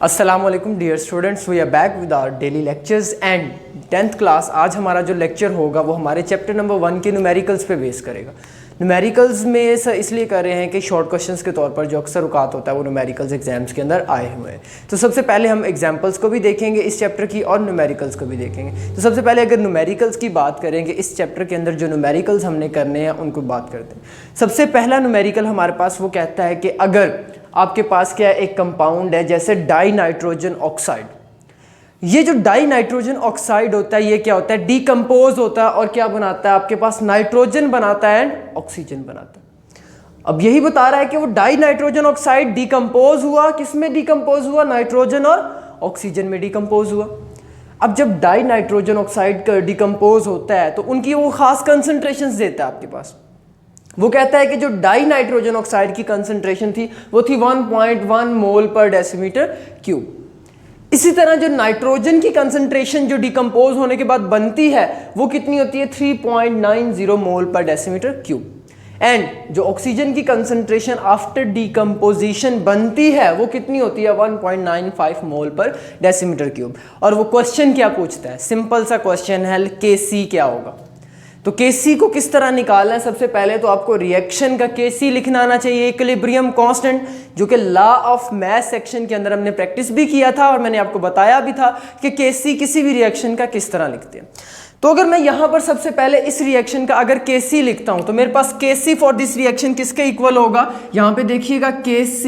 अस्सलाम वालेकुम dear students, we are back with our daily lectures and 10th class. आज हमारा जो लेक्चर होगा वो हमारे चैप्टर नंबर 1 के न्यूमेरिकल्स पे बेस करेगा। न्यूमेरिकल्स में इसलिए कर रहे हैं कि शॉर्ट क्वेश्चंस के तौर पर जो अक्सर औकात होता है वो न्यूमेरिकल्स एग्जाम्स के अंदर आए हुए हैं। तो सबसे पहले हम एग्जाम्पल्स को भी देखेंगे इस चैप्टर की और न्यूमेरिकल्स को भी देखेंगे। तो सबसे पहले अगर न्यूमेरिकल्स की बात करेंगे, इस चैप्टर के अंदर जो न्यूमेरिकल्स हमने करने हैं उनको बात करते हैं। सबसे पहला न्यूमेरिकल हमारे पास वो कहता है कि अगर आपके पास क्या है, एक कंपाउंड है जैसे डाई नाइट्रोजन ऑक्साइड। ये जो डाई नाइट्रोजन ऑक्साइड होता है ये क्या होता है, डीकम्पोज होता है और क्या बनाता है, आपके पास नाइट्रोजन बनाता है एंड ऑक्सीजन बनाता है। अब यही बता रहा है कि वो डाई नाइट्रोजन ऑक्साइड डीकम्पोज हुआ, किसमें डीकम्पोज हुआ, नाइट्रोजन और ऑक्सीजन में डीकम्पोज हुआ। अब जब डाई नाइट्रोजन ऑक्साइड डीकम्पोज होता है तो उनकी वो खास कंसंट्रेशंस देता है आपके पास। वो कहता है कि जो डाई नाइट्रोजन ऑक्साइड की कंसंट्रेशन थी वो थी 1.1 मोल पर डेसीमीटर क्यूब। इसी तरह जो नाइट्रोजन की कंसंट्रेशन जो डिकम्पोज होने के बाद बनती है वो कितनी होती है, 3.90 मोल पर डेसीमीटर क्यूब। एंड जो ऑक्सीजन की कंसंट्रेशन आफ्टर डिकम्पोजिशन बनती है वो कितनी होती है, 1.95 मोल पर डेसीमीटर क्यूब। और वो क्वेश्चन क्या पूछता है, सिंपल सा क्वेश्चन है, Kc क्या होगा। तो Kc को किस तरह निकालना है, सबसे पहले तो आपको रिएक्शन का Kc लिखना आना चाहिए, इक्विलिब्रियम कांस्टेंट, जो कि लॉ ऑफ मास सेक्शन के अंदर हमने प्रैक्टिस भी किया था और मैंने आपको बताया भी था कि Kc किसी भी रिएक्शन का किस तरह लिखते हैं। तो अगर मैं यहां पर सबसे पहले इस रिएक्शन का अगर Kc लिखता हूं तो मेरे पास Kc फॉर दिस रिएक्शन किसके इक्वल होगा, यहां पे देखिएगा Kc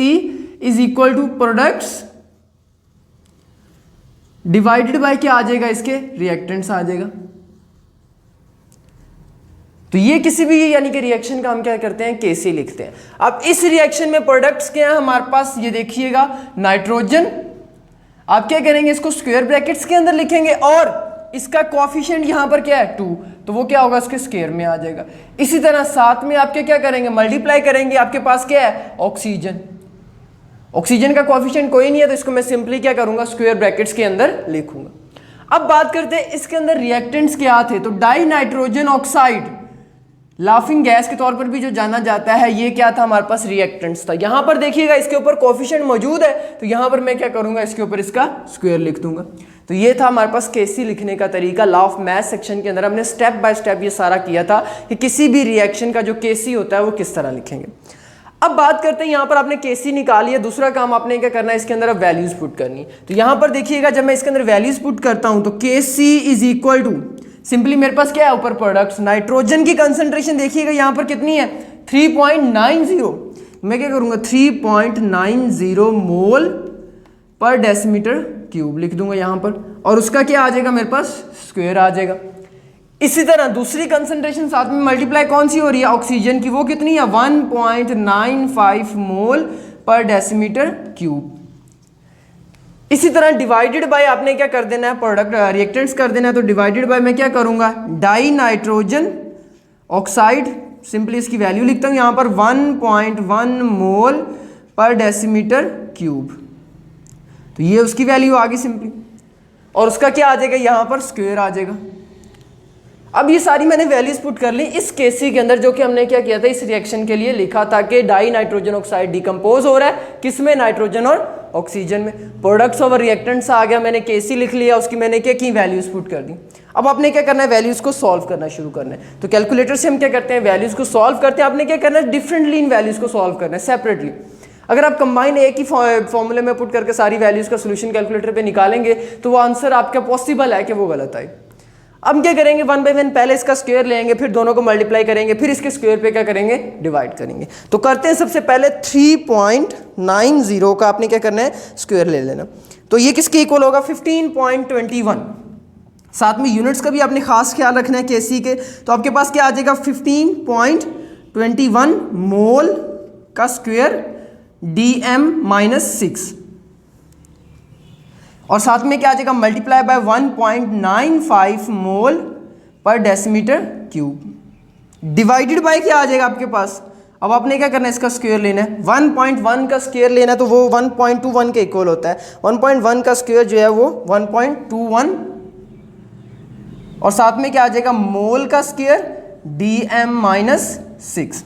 is equal to products divided by क्या आ जाएगा, इसके रिएक्टेंट्स आ जाएगा। तो ये किसी भी यानी कि रिएक्शन का हम क्या करते हैं, Kc लिखते हैं। अब इस रिएक्शन में प्रोडक्ट्स क्या है हमारे पास, ये देखिएगा नाइट्रोजन, आप क्या करेंगे, इसको स्क्वायर ब्रैकेट्स के अंदर लिखेंगे और इसका कोएफिशिएंट यहां पर क्या है 2, तो वो क्या होगा, इसके स्क्वायर में आ जाएगा। इसी तरह साथ में आपके क्या करेंगे, मल्टीप्लाई करेंगे, आपके पास क्या है, ऑक्सीजन। ऑक्सीजन का कोएफिशिएंट कोई नहीं है तो इसको मैं सिंपली क्या करूंगा, स्क्वायर ब्रैकेट्स के अंदर लिखूंगा। अब बात करते हैं इसके अंदर रिएक्टेंट्स क्या थे। तो die nitrogen oxide laughing gas के तौर पर भी जो जाना जाता है, ये क्या था हमारे पास, रिएक्टेंट्स था। यहां पर देखिएगा इसके ऊपर कोएफिशिएंट मौजूद है तो यहां पर मैं क्या करूंगा, इसके ऊपर इसका स्क्वायर लिख दूंगा। तो ये था हमारे पास Kc लिखने का तरीका। लॉ ऑफ मास सेक्शन के अंदर हमने स्टेप बाय स्टेप ये सारा किया था कि किसी भी रिएक्शन का जो Kc होता है वो किस तरह लिखेंगे। अब बात करते हैं, यहां पर आपने Kc निकाली है, दूसरा काम आपने क्या करना है, इसके अंदर अब वैल्यूज पुट करनी है। तो यहां पर देखिएगा जब मैं इसके अंदर वैल्यूज पुट करता हूं तो Kc is equal to, simply मेरे पास क्या है ऊपर प्रोडक्ट्स, नाइट्रोजन की कंसंट्रेशन देखिएगा यहां पर कितनी है, 3.90। मैं क्या करूंगा, 3.90 मोल पर डेसीमीटर क्यूब लिख दूंगा यहां पर, और उसका क्या आ जाएगा, मेरे पास स्क्वायर आ जाएगा। इसी तरह दूसरी कंसंट्रेशन साथ में मल्टीप्लाई कौन सी हो रही है, ऑक्सीजन की, वो कितनी है, 1.95 मोल पर डेसीमीटर क्यूब। इसी तरह डिवाइडेड बाय आपने क्या कर देना है, प्रोडक्ट रिएक्टेंट्स कर देना है। तो डिवाइडेड बाय मैं क्या करूंगा, डाई नाइट्रोजन ऑक्साइड, सिंपली इसकी वैल्यू लिखता हूं यहां पर 1.1 मोल पर डेसीमीटर क्यूब। तो ये उसकी वैल्यू आ गई सिंपली, और उसका क्या आ जाएगा, यहां पर स्क्वायर आ जाएगा। अब ये सारी मैंने वैल्यूज पुट कर ली इस Kc के अंदर, जो कि हमने क्या किया था, इस रिएक्शन के लिए लिखा था कि डाई नाइट्रोजन ऑक्साइड डिकम्पोज हो रहा है, किसमें, नाइट्रोजन और ऑक्सीजन में। प्रोडक्ट्स ओवर रिएक्टेंट्स आ गया, मैंने Kc लिख लिया, उसकी मैंने क्या की, वैल्यूज पुट कर दी। अब आपने क्या करना है, वैल्यूज को सॉल्व करना शुरू करना है। तो कैलकुलेटर से हम क्या करते हैं, वैल्यूज को सॉल्व करते हैं। आपने क्या करना है, डिफरेंटली इन वैल्यूज को सॉल्व करना है, सेपरेटली। अगर आप कंबाइन एक ही फॉर्मूले में पुट करके सारी वैल्यूज का सोल्यूशन कैलकुलेटर पे निकालेंगे तो वो आंसर आपका पॉसिबल है कि वो गलत आए। अब क्या करेंगे, 1 बाय 1 पहले इसका स्क्वायर लेंगे, फिर दोनों को मल्टीप्लाई करेंगे, फिर इसके स्क्वायर पे क्या करेंगे, डिवाइड करेंगे। तो करते हैं सबसे पहले 3.90 का आपने क्या करना है, स्क्वायर ले लेना। तो ये किसके इक्वल होगा, 15.21। साथ में यूनिट्स का भी आपने खास ख्याल रखना है Kc के। तो आपके पास क्या आ जाएगा, 15.21 मोल का स्क्वायर dm-6, और साथ में क्या आ जाएगा, multiply by 1.95 mole per decimetre cube, divided by क्या आ जाएगा आपके पास। अब आपने क्या करना है, इसका स्क्वायर लेना है, 1.1 का स्क्वायर लेना है तो वो 1.21 के इक्वल होता है। 1.1 का स्क्वायर जो है वो 1.21, और साथ में क्या आ जाएगा, मोल का स्क्वायर dm-6।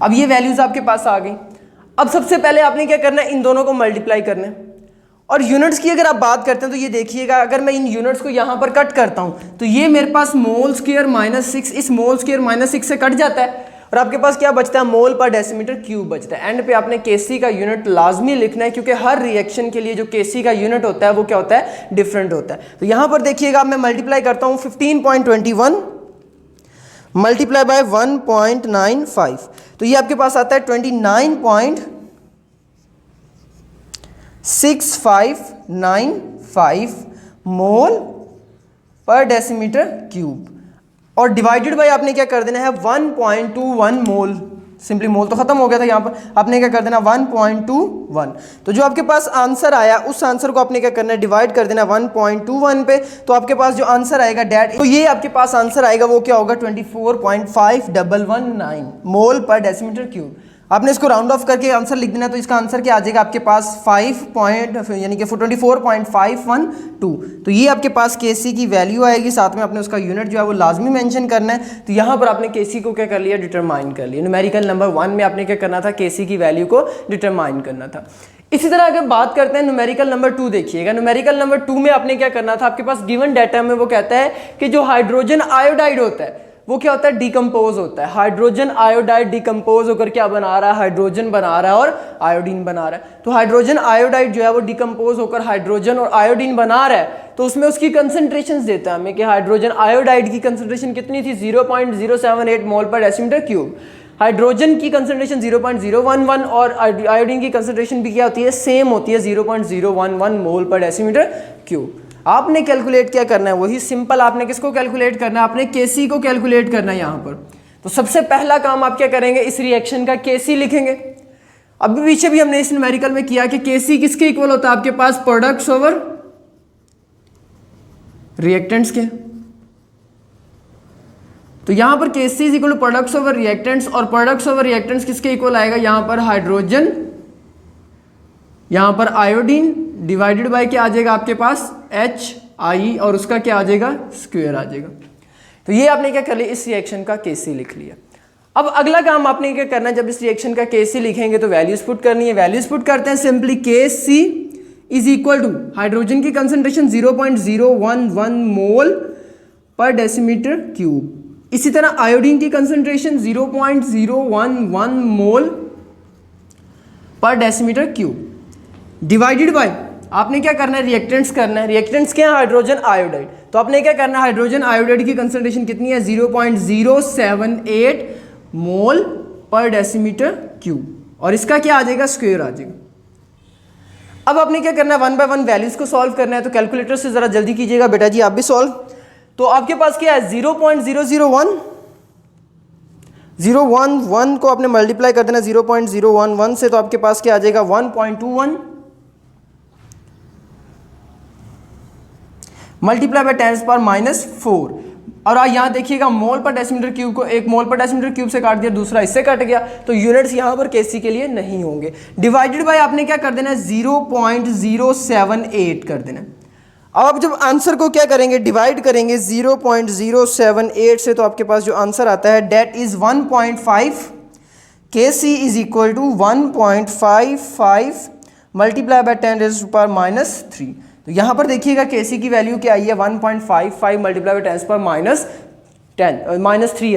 अब ये वैल्यूज आपके पास आ गई। अब सबसे पहले आपने क्या करना है, इन दोनों को मल्टीप्लाई करना है। और यूनिट्स की अगर आप बात करते हैं तो ये देखिएगा, अगर मैं इन यूनिट्स को यहाँ पर कट करता हूँ तो ये मेरे पास मोल स्क्वायर -6 इस मोल स्क्वायर -6 से कट जाता है और आपके पास क्या बचता है, मोल पर डेसीमीटर क्यूब बचता है। एंड पे आपने केसी का यूनिट लाजमी लिखना है क्योंकि हर रिएक्शन के लिए जो केसी का यूनिट होता है वो क्या होता है, डिफरेंट होता है। तो यहाँ पर देखिएगा मैं मल्टीप्लाई करता हूँ 15.21 मल्टीप्लाई बाय 1.95 तो ये आपके पास आता है 29.6595 मोल पर डेसीमीटर क्यूब और डिवाइडेड बाय आपने क्या कर देना है 1.21 मोल। सिंपली मोल तो खत्म हो गया था, यहाँ पर आपने क्या कर देना 1.21। तो जो आपके पास आंसर आया उस आंसर को आपने क्या करना है, डिवाइड कर देना 1.21 पे। तो आपके पास जो आंसर आएगा डैट, तो ये आपके पास आंसर आएगा वो क्या होगा 24.5119 मोल पर डेसीमीटर क्यूब। आपने इसको राउंड ऑफ करके आंसर लिख देना, तो इसका आंसर क्या आ जाएगा आपके पास 24.512। तो ये आपके पास केसी की वैल्यू आएगी, साथ में आपने उसका यूनिट जो है वो लाजमी मेंशन करना है। तो यहाँ पर आपने केसी को क्या कर लिया, डिटरमाइन कर लिया। न्यूमेरिकल नंबर 1 में आपने क्या करना था, केसी की वैल्यू को डिटरमाइन करना था। इसी तरह अगर बात करते हैं न्यूमेरिकल नंबर 2, देखिएगा न्यूमेरिकल नंबर 2 में आपने क्या करना था, आपके पास गिवन डाटा में वो कहता है कि जो हाइड्रोजन आयोडाइड होता है वो क्या होता है, डिकम्पोज होता है। हाइड्रोजन आयोडाइड डिकम्पोज होकर क्या बना रहा है, हाइड्रोजन बना रहा है और आयोडीन बना रहा है। तो हाइड्रोजन आयोडाइड जो है वो डिकम्पोज होकर हाइड्रोजन और आयोडीन बना रहा है, तो उसमें उसकी कंसंट्रेशंस देता है हमें कि हाइड्रोजन आयोडाइड की कंसंट्रेशन कितनी थी, 0.078 मोल पर डेसीमीटर क्यूब। हाइड्रोजन की कंसंट्रेशन 0.011 और आयोडीन की कंसंट्रेशन भी क्या होती है, सेम होती है 0.011 मोल पर डेसीमीटर क्यूब। आपने कैलकुलेट क्या करना है, वही सिंपल, आपने किसको कैलकुलेट करना है, आपने केसी को कैलकुलेट करना है यहाँ पर। तो सबसे पहला काम आप क्या करेंगे, इस रिएक्शन का केसी लिखेंगे। अभी पीछे भी हमने इस न्यूमेरिकल में किया कि केसी किसके इक्वल होता है, आपके पास प्रोडक्ट्स ओवर रिएक्टेंट्स के। तो यहां पर KC is equal to products over reactants, और प्रोडक्ट्स ओवर रिएक्टेंट्स किसके इक्वल आएगा, यहां पर हाइड्रोजन, यहां पर आयोडीन डिवाइडेड बाय क्या आ जाएगा आपके पास HI और उसका क्या आ जाएगा, स्क्वायर आ जाएगा। तो ये आपने क्या कर लिया, इस रिएक्शन का केसी लिख लिया। अब अगला काम आपने क्या करना है, जब इस रिएक्शन का केसी लिखेंगे तो वैल्यूज पुट करनी है। वैल्यूज पुट करते हैं simply, KC is equal to hydrogen की concentration 0.011 mole per decimetre cube, इसी तरह आयोडीन की concentration 0.011 mole per decimetre cube, divided by आपने क्या करना है, रिएक्टेंट्स करना है। रिएक्टेंट्स क्या है, हाइड्रोजन आयोडाइड। तो आपने क्या करना है, हाइड्रोजन आयोडाइड की कंसंट्रेशन कितनी है, 0.078 मोल पर डेसीमीटर क्यूब, और इसका क्या आ जाएगा, स्क्वायर आ जाएगा। अब आपने क्या करना है, 1 बाय 1 वैल्यूज को सॉल्व करना है। तो कैलकुलेटर से जरा जल्दी कीजिएगा बेटा जी, आप भी सॉल्व। तो आपके पास क्या है, 0.011 को आपने मल्टीप्लाई कर देना 0.011 से, तो आपके पास क्या आ जाएगा 1.21 मल्टीप्लाई बाय 10⁻⁴। और यहाँ देखिएगा मोल पर डेसीमीटर क्यूब को एक मोल पर डेसीमीटर क्यूब से काट दिया, दूसरा इससे कट गया, तो यूनिट्स यहाँ पर केसी के लिए नहीं होंगे। डिवाइडेड बाय आपने क्या कर देना है, 0.078 कर देना। अब आप जब आंसर को क्या करेंगे, डिवाइड करेंगे 0.078 से, तो आपके पास जो आंसर आता है that is 1.5। KC is equal to 1.55 multiply by 10⁻³ तो यहाँ पर देखिएगा केसी की वैल्यू क्या आई है, 1.55 मल्टीप्लाई बाय 10⁻³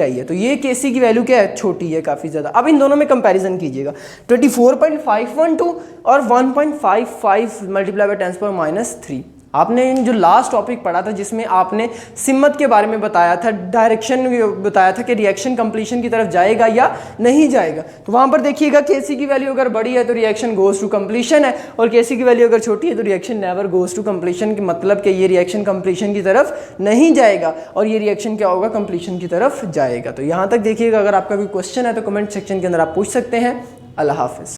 आई है। तो ये केसी की वैल्यू क्या है, छोटी है काफ़ी ज़्यादा। अब इन दोनों में कंपैरिजन कीजिएगा, 24.512 और 1.55 मल्टीप्लाई बाय 10⁻³ आपने जो लास्ट टॉपिक पढ़ा था जिसमें आपने सिम्मत के बारे में बताया था, डायरेक्शन बताया था कि रिएक्शन कंप्लीशन की तरफ जाएगा या नहीं जाएगा। तो वहाँ पर देखिएगा केसी की वैल्यू अगर बड़ी है तो रिएक्शन गोज टू कंप्लीशन है, और केसी की वैल्यू अगर छोटी है तो reaction never goes to completion, की मतलब कि ये रिएक्शन कंप्लीशन की तरफ नहीं जाएगा और ये रिएक्शन क्या होगा, कंप्लीशन की तरफ जाएगा। तो यहाँ तक देखिएगा, अगर आपका कोई क्वेश्चन है तो कमेंट सेक्शन के अंदर आप पूछ सकते हैं। अल्लाह हाफिज़।